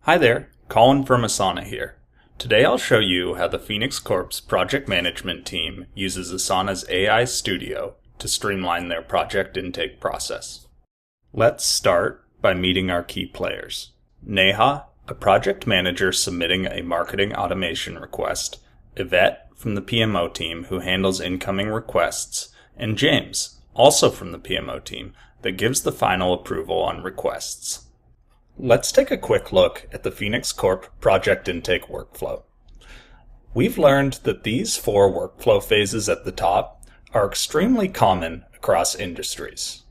Hi there, Colin from Asana here. Today I'll show you how the Phoenix Corp's project management team uses Asana's AI Studio to streamline their project intake process. Let's start by meeting our key players. Neha, a project manager submitting a marketing automation request, Yvette from the PMO team who handles incoming requests, and James, also from the PMO team, that gives the final approval on requests. Let's take a quick look at the Phoenix Corp project intake workflow. We've learned that these four workflow phases at the top are extremely common across industries.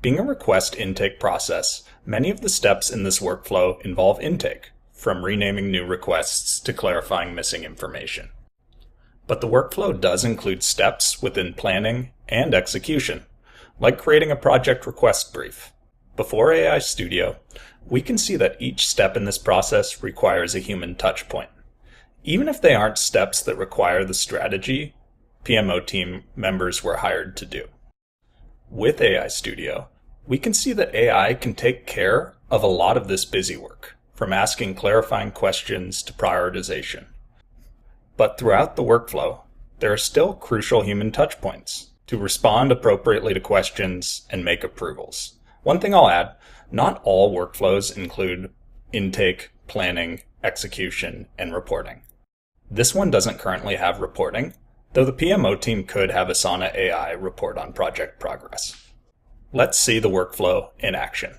Being a request intake process, many of the steps in this workflow involve intake, from renaming new requests to clarifying missing information. But the workflow does include steps within planning and execution, like creating a project request brief. Before AI Studio, we can see that each step in this process requires a human touch point. Even if they aren't steps that require the strategy PMO team members were hired to do. With AI Studio, we can see that AI can take care of a lot of this busy work, from asking clarifying questions to prioritization. But throughout the workflow, there are still crucial human touch points to respond appropriately to questions and make approvals. One thing I'll add, not all workflows include intake, planning, execution, and reporting. This one doesn't currently have reporting, though the PMO team could have Asana AI report on project progress. Let's see the workflow in action.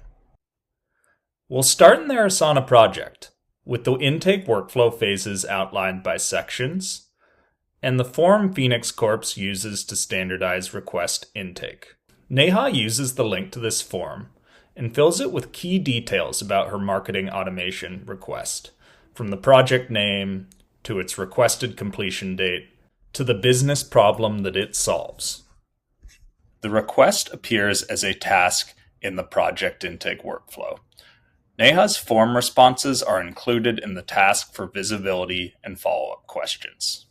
We'll start in their Asana project, with the intake workflow phases outlined by sections, and the form Phoenix Corp uses to standardize request intake. Neha uses the link to this form and fills it with key details about her marketing automation request, from the project name to its requested completion date to the business problem that it solves. The request appears as a task in the project intake workflow. Neha's form responses are included in the task for visibility and follow-up questions.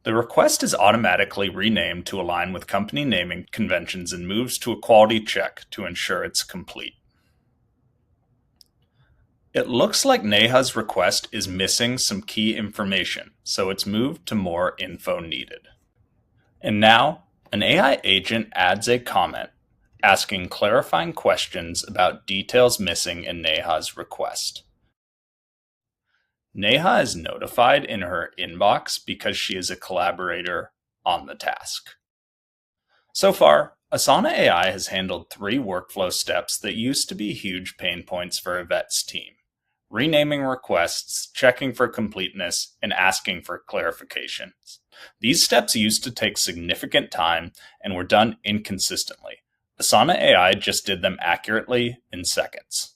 The request is automatically renamed to align with company naming conventions and moves to a quality check to ensure it's complete. It looks like Neha's request is missing some key information, so it's moved to more info needed. And now, an AI agent adds a comment asking clarifying questions about details missing in Neha's request. Neha is notified in her inbox because she is a collaborator on the task. So far, Asana AI has handled 3 workflow steps that used to be huge pain points for Yvette's team: renaming requests, checking for completeness, and asking for clarifications. These steps used to take significant time and were done inconsistently. Asana AI just did them accurately in seconds.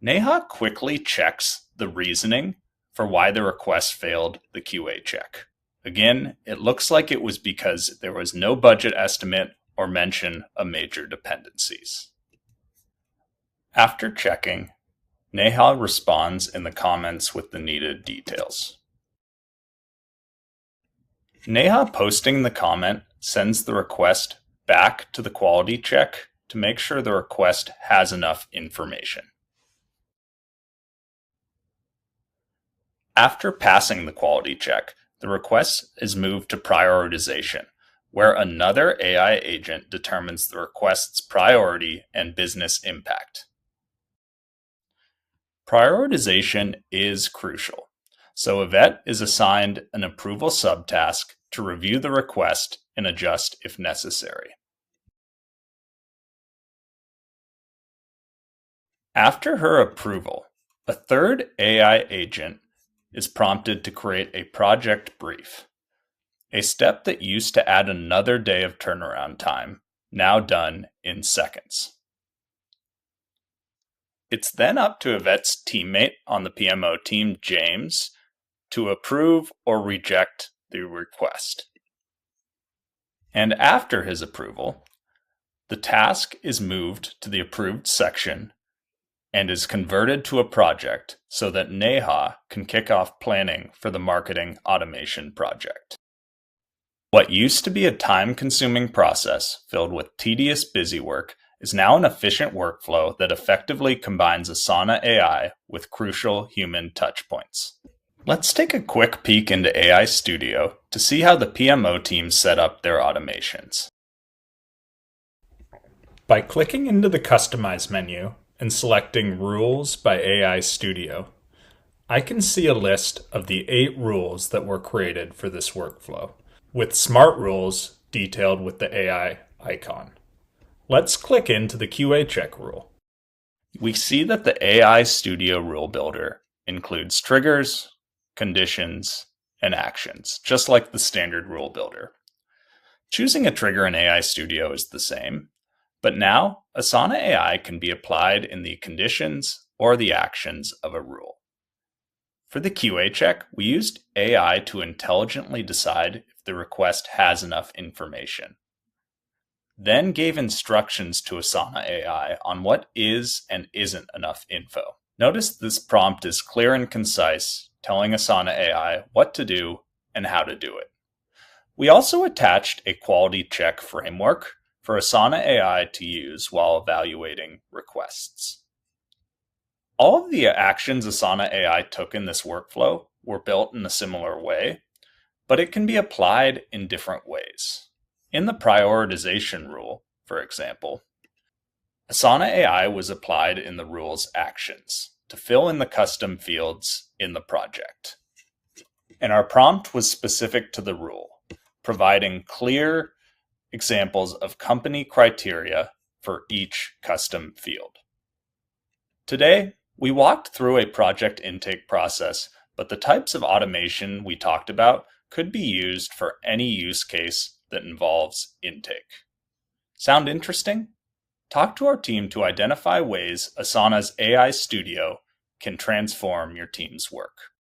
Neha quickly checks the reasoning for why the request failed the QA check. Again, it looks like it was because there was no budget estimate or mention of major dependencies. After checking, Neha responds in the comments with the needed details. Neha posting the comment sends the request back to the quality check to make sure the request has enough information. After passing the quality check, the request is moved to prioritization, where another AI agent determines the request's priority and business impact. Prioritization is crucial, so Yvette is assigned an approval subtask to review the request and adjust if necessary. After her approval, a third AI agent is prompted to create a project brief, a step that used to add another day of turnaround time, now done in seconds. It's then up to Yvette's teammate on the PMO team, James, to approve or reject the request. And after his approval, the task is moved to the approved section and is converted to a project so that Neha can kick off planning for the marketing automation project. What used to be a time-consuming process filled with tedious busy work is now an efficient workflow that effectively combines Asana AI with crucial human touchpoints. Let's take a quick peek into AI Studio to see how the PMO teams set up their automations. By clicking into the Customize menu and selecting Rules by AI Studio, I can see a list of the 8 rules that were created for this workflow, with smart rules detailed with the AI icon. Let's click into the QA check rule. We see that the AI Studio Rule Builder includes triggers, conditions, and actions, just like the standard rule builder. Choosing a trigger in AI Studio is the same, but now Asana AI can be applied in the conditions or the actions of a rule. For the QA check, we used AI to intelligently decide if the request has enough information, then gave instructions to Asana AI on what is and isn't enough info. Notice this prompt is clear and concise, telling Asana AI what to do and how to do it. We also attached a quality check framework for Asana AI to use while evaluating requests. All of the actions Asana AI took in this workflow were built in a similar way, but it can be applied in different ways. In the prioritization rule, for example, Asana AI was applied in the rule's actions to fill in the custom fields in the project. And our prompt was specific to the rule, providing clear examples of company criteria for each custom field. Today, we walked through a project intake process, but the types of automation we talked about could be used for any use case that involves intake. Sound interesting? Talk to our team to identify ways Asana's AI Studio can transform your team's work.